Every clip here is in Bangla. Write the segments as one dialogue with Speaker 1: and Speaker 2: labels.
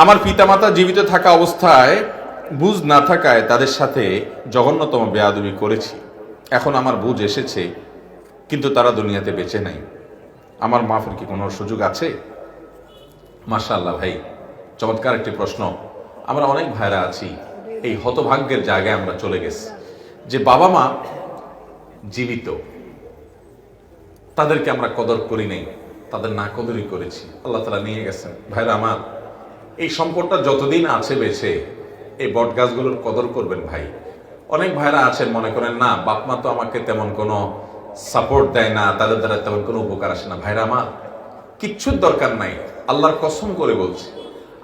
Speaker 1: আমার পিতামাতা জীবিত থাকা অবস্থায় বুঝ না থাকায় তাদের সাথে জঘন্যতম বেয়াদবি করেছি। এখন আমার বুঝ এসেছে, কিন্তু তারা দুনিয়াতে বেঁচে নাই। আমার মাফের কি কোনো সুযোগ আছে? মাশাআল্লাহ ভাই, চমৎকার একটি প্রশ্ন। আমরা অনেক ভাইরা আছি এই হতভাগ্যের জায়গায় আমরা চলে গেছি যে বাবা মা জীবিত, তাদেরকে আমরা কদর করি নাই, তাদের না কদরই করেছি। আল্লাহ তাআলা নিয়ে গেছেন। ভাইরা আমার, এই সম্পদটা যতদিন আছে বেঁচে এই বট গাছগুলোর কদর করবেন ভাই। অনেক ভাইরা আছেন মনে করেন না, বাপ মা তো আমাকে তেমন কোনো সাপোর্ট দেয় না, তাদের দ্বারা তেমন কোনো উপকার আসে না। ভাইরা আমার, কিচ্ছুর দরকার নাই। আল্লাহর কসম করে বলছি,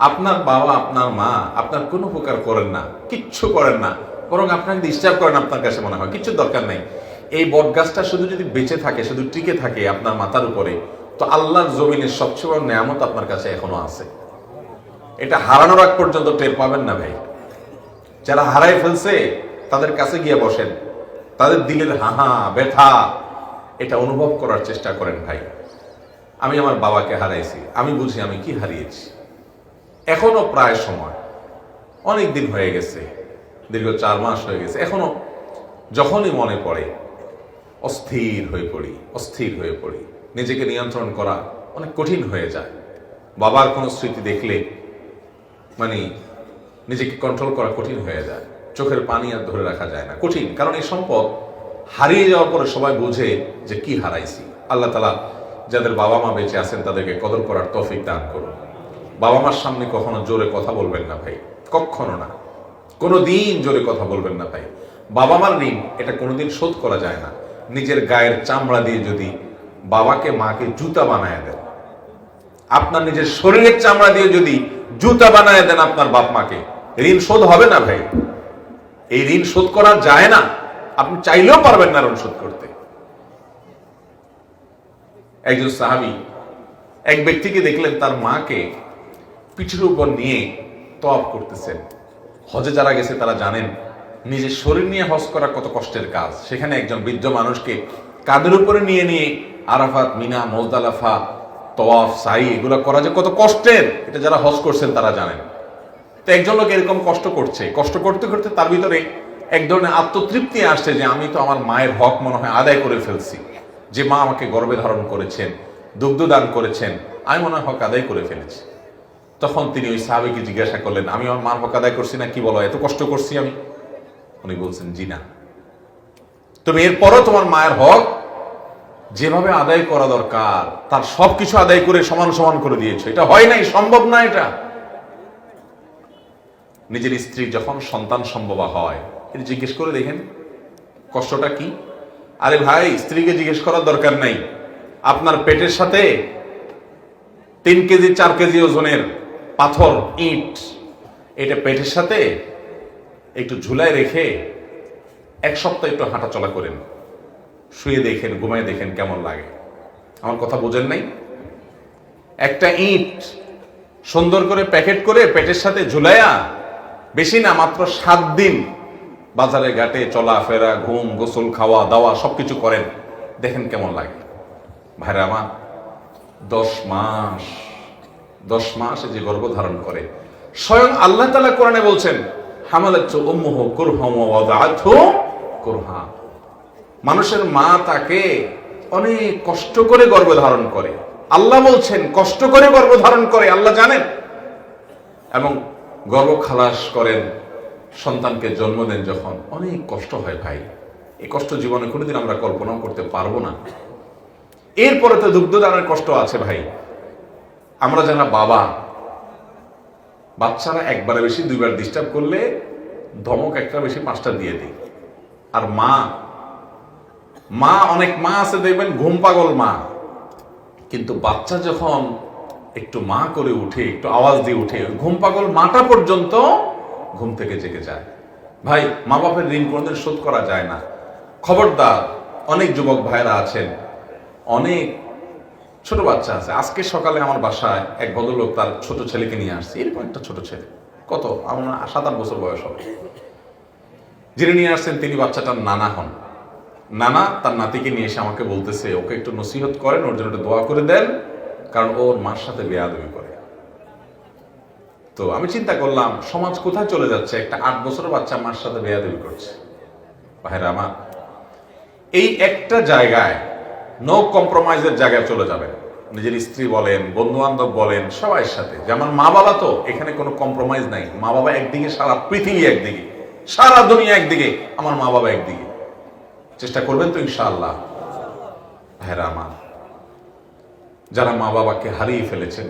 Speaker 1: আপনার বাবা আপনার মা আপনার কোনো উপকার করেন না, কিচ্ছু করেন না, বরং আপনাকে ডিস্টার্ব করেন। আপনার কাছে মনে হয় কিচ্ছুর দরকার নাই। এই বট গাছটা শুধু যদি বেঁচে থাকে, শুধু টিকে থাকে আপনার মাথার উপরে, তো আল্লাহর জমিনের সবচেয়ে বড় নেয়ামত আপনার কাছে এখনো আছে। এটা হারানোর আগ পর্যন্ত টের পাবেন না ভাই। যারা হারাই ফেলছে তাদের কাছে গিয়ে বসেন, তাদের দিলের হাহা ব্যথা এটা অনুভব করার চেষ্টা করেন ভাই। আমি আমার বাবাকে হারাইছি, আমি বুঝি আমি কি হারিয়েছি। এখনো প্রায় সময়, অনেক দিন হয়ে গেছে, দীর্ঘ 4 মাস হয়ে গেছে, এখনো যখনই মনে পড়ে অস্থির হয়ে পড়ি। নিজেকে নিয়ন্ত্রণ করা অনেক কঠিন হয়ে যায়। বাবার কোনো স্মৃতি দেখলে মানে নিজেকে কন্ট্রোল করা কঠিন হয়ে যায়, চোখের পানি আর ধরে রাখা যায় না, কঠিন। কারণ এই সম্পদ হারিয়ে যাওয়ার পরে সবাই বুঝে যে কি হারাইছি। আল্লাহ তাআলা যাদের বাবা মা বেঁচে আছেন তাদেরকে কদর করার তৌফিক দান করুন। বাবা মার সামনে কখনো জোরে কথা বলবেন না ভাই, কখনো না, কোনোদিন জোরে কথা বলবেন না ভাই। বাবা মার ঋণ এটা কোনোদিন শোধ করা যায় না। নিজের গায়ের চামড়া দিয়ে যদি বাবাকে মাকে জুতা বানায় দেন, আপনার নিজের শরীরের চামড়া দিয়ে যদি জুতা বানায় দেন আপনার বাপ মাকে, ঋণ শোধ হবে না ভাই। এই ঋণ শোধ করা যায় না, আপনি চাইলেও পারবেন না ঋণ শোধ করতে। একজন সাহাবী এক ব্যক্তিকে দেখলেন তার মাকে পিঠের উপর নিয়ে তওয়াফ করতেছেন। হজে যারা গেছে তারা জানেন নিজের শরীর নিয়ে হজ করা কত কষ্টের কাজ। সেখানে একজন বৃদ্ধ মানুষকে কাঁধের উপরে নিয়ে নিয়ে আরাফাত, মিনা, মুজদালিফা, তওয়াফ, সাই এগুলো করা যে কত কষ্টের, এটা যারা হজ করছেন তারা জানেন। তো একজন লোক এরকম কষ্ট করতে করতে তার ভিতরে এক ধরনের আত্মতৃপ্তি আসছে যে আমি তো আমার মায়ের হক মনে হয় আদায় করে ফেলছি। যে মা আমাকে গর্ভে ধারণ করেছেন, দুগ্ধ দান করেছেন, আমি মনে হয় হক আদায় করে ফেলেছি। তখন তিনি ওই সাহাবীকে জিজ্ঞাসা করলেন, আমি আমার মার হক আদায় করছি না? কি বলো, এত কষ্ট করছি আমি? উনি বলছেন, জি না, তুমি এরপরও তোমার মায়ের হক যেভাবে আদায় করা দরকার তার সবকিছু আদায় করে সমান সমান করে দিয়েছো। এটা হয় নাই, সম্ভব না এটা। নিজের স্ত্রী যখন সন্তান সম্ভবা হয়, এটা জিজ্ঞেস করে দেখেন কষ্টটা কি। আরে ভাই, স্ত্রীকে জিজ্ঞেস করার দরকার নাই। আপনার পেটের সাথে 3 কেজি 4 কেজি ওজনের পাথর, ইট, এটা পেটের সাথে একটু ঝুলায় রেখে 1 সপ্তাহ একটু হাঁটা চলা করেন, শুয়ে দেখেন, ঘুমায় দেখেন কেমন লাগে। আমার কথা বোঝেন নাই? একটা ইট সুন্দর করে প্যাকেট করে পেটের সাথে ঝুলাইয়া, বেশি না, মাত্র 7 দিন বাজারে ঘাটে চলাফেরা, ঘুম, গোসল, খাওয়া দাওয়া সবকিছু করেন, দেখেন কেমন লাগে। ভাইরা আমার, 10 মাস যে গর্ভধারণ করে, স্বয়ং আল্লাহ তাআলা কোরআনে বলছেন, হামালাতহু উম্মুহু কুরহান ওয়া ওয়াদাআতহু কুরহা। মানুষের মা তাকে অনেক কষ্ট করে গর্ভধারণ করে। আল্লাহ বলছেন কষ্ট করে গর্ভধারণ করে, আল্লাহ জানেন। এবং গর্ভ খালাস করেন, সন্তানকে জন্ম দেন যখন, অনেক কষ্ট হয় ভাই। এই কষ্ট জীবনে কোনোদিন আমরা কল্পনাও করতে পারবো না। এরপরে তো দুগ্ধদানের কষ্ট আছে ভাই। আমরা যারা বাবা, বাচ্চারা একবারে বেশি 2বার ডিস্টার্ব করলে ধমক একটা বেশি 5টা দিয়ে দিই। আর মা অনেক মা আছে দেখবেন ঘুম পাগল মা, কিন্তু বাচ্চা যখন একটু মা করে উঠে, একটু আওয়াজ দিয়ে উঠে, ঘুম পাগল মাটা পর্যন্ত ঘুম থেকে জেগে যায়। ভাই, মা বাপের ঋণ কোনদিন শোধ করা যায় না। খবরদার, অনেক যুবক ভাইরা আছেন, অনেক ছোট বাচ্চা আছে। আজকে সকালে আমার বাসায় এক ভদ্রলোক তার ছোট ছেলেকে নিয়ে আসছে, এরকম একটা ছোট ছেলে, কত আমার 7-8 বছর বয়স হবে। যিনি নিয়ে আসছেন তিনি বাচ্চাটার নানা হন। নানা তার নাতিকে নিয়ে এসে আমাকে বলতেছে, ওকে একটু নসিহত করেন, ওর জন্য একটু দোয়া করে দেন, কারণ ওর মার সাথে বেয়াদবি করে। তো আমি চিন্তা করলাম সমাজ কোথায় চলে যাচ্ছে, একটা 8 বছরের বাচ্চা মার সাথে বেয়াদবি করছে। ভাইরা আমার, এই একটা জায়গায় নো কম্প্রোমাইজের জায়গায় চলে যাবেন, নিজের স্ত্রী বলেন, বন্ধু বান্ধব বলেন, সবার সাথে, যে আমার মা বাবা, তো এখানে কোনো কম্প্রোমাইজ নাই। মা বাবা একদিকে, সারা পৃথিবী একদিকে, সারা দুনিয়া একদিকে, আমার মা বাবা একদিকে। চেষ্টা করবেন তো ইনশাআল্লাহ? ভাইরা আমার, যারা মা বাবাকে হারিয়ে ফেলেছেন,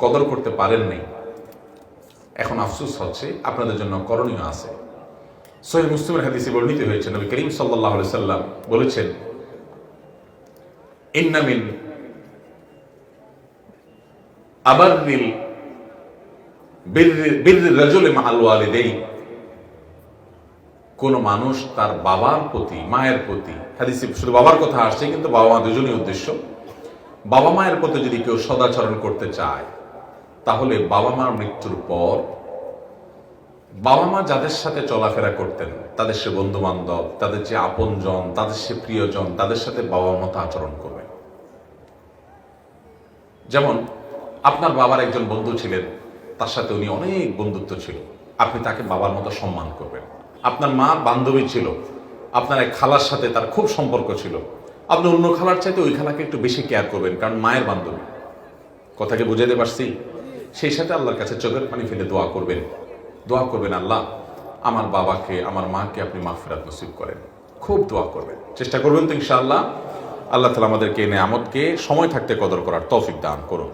Speaker 1: কদর করতে পারেন নাই, এখন আফসোস হচ্ছে, আপনাদের জন্য করণীয় আছে। সহিহ মুসলিমের হাদিসে বর্ণিত হয়েছে, নবী করিম সাল্লাল্লাহু আলাইহি সাল্লাম বলেছেন, ইন্না মিন আবাররিল বিররি রাজুলি মাআল ওয়ালিদাইন, কোন মানুষ তার বাবার প্রতি, মায়ের প্রতি, হাদিসে শুধু বাবার কথা আসছে, কিন্তু বাবা মা দুজনই উদ্দেশ্য, বাবা মায়ের প্রতি যদি কেউ সদাচরণ করতে চায়, তাহলে বাবা মার মৃত্যুর পর বাবা মা যাদের সাথে চলাফেরা করতেন, তাদের সে বন্ধু বান্ধব, তাদের যে আপনজন, তাদের সে প্রিয়জন, তাদের সাথে বাবার মতো আচরণ করবেন। যেমন আপনার বাবার একজন বন্ধু ছিলেন, তার সাথে উনি অনেক বন্ধুত্ব ছিল, আপনি তাকে বাবার মতো সম্মান করবেন। আপনার মা বান্ধবী ছিল, আপনার এক খালার সাথে তার খুব সম্পর্ক ছিল, আপনি অন্য খালার চাইতে ওই খালাকে একটু বেশি কেয়ার করবেন, কারণ মায়ের বান্ধবী। কথাকে বুঝাতে পারছি? সেই সাথে আল্লাহর কাছে চোখের পানি ফেলে দোয়া করবেন, আল্লাহ আমার বাবাকে, আমার মাকে আপনি মাগফিরাত নসিব করেন। খুব দোয়া করবেন, চেষ্টা করবেন তো ইনশাআল্লাহ। আল্লাহ তাআলা আমাদেরকে নেয়ামতকে সময় থাকতে কদর করার তৌফিক দান করুন।